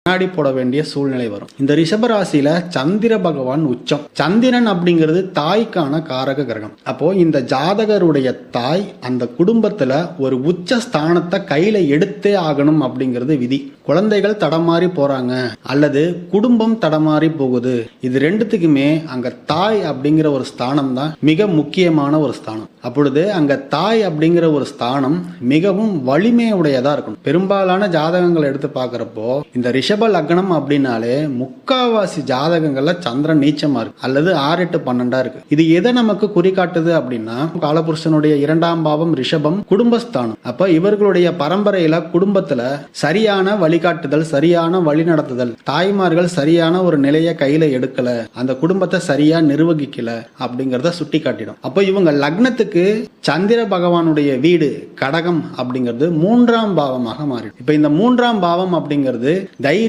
கண்ணாடி போட வேண்டிய சூழ்நிலை வரும். இந்த ரிஷபராசியில சந்திர பகவான் உச்சம். சந்திரன் அப்படிங்கிறது தாய்க்கான காரக கிரகம். அப்போ இந்த ஜாதகருடைய தாய் அந்த குடும்பத்துல ஒரு உச்ச ஸ்தானத்தை கையில எடுத்தே ஆகணும் அப்படிங்கிறது விதி. குழந்தைகள் தடமாறி போறாங்க அல்லது குடும்பம் தடமாறி போகுது, இது ரெண்டுத்துக்குமே அங்க தாய் அப்படிங்கிற ஒரு ஸ்தானம் தான் மிக முக்கியமான ஒரு ஸ்தானம். அப்பொழுது அங்க தாய் அப்படிங்கிற ஒரு ஸ்தானம் மிகவும் வலிமையுடையதா இருக்கணும். பெரும்பாலான ஜாதகங்களை எடுத்து பார்க்கிறப்போ இந்த ரிஷப லக்னம் அப்படின்னாலே முக்காவாசி ஜாதகங்கள்ல சந்திரன் நீச்சமா இருக்கு அல்லது 6-8-12 இருக்கு. இது எதை நமக்கு குறிகாட்டுது அப்படின்னா காலபுருஷனுடைய 2ஆம் பாவம் ரிஷபம் குடும்பஸ்தானம். அப்ப இவர்களுடைய பரம்பரையில குடும்பத்துல சரியான வழிகாட்டுதல், சரியான வழிநடத்துதல், தாய்மார்கள் சரியான ஒரு நிலையை கையில எடுக்கல, அந்த குடும்பத்தை சரியா நிர்வகிக்கல அப்படிங்கறத சுட்டி காட்டிடும். அப்ப இவங்க லக்னத்துக்கு சந்திர பகவானுடைய வீடு கடகம் அப்படிங்கிறது 3ஆம் பாவமாக மாறிடும். இப்ப இந்த 3ஆம் பாவம் அப்படிங்கிறது தைரிய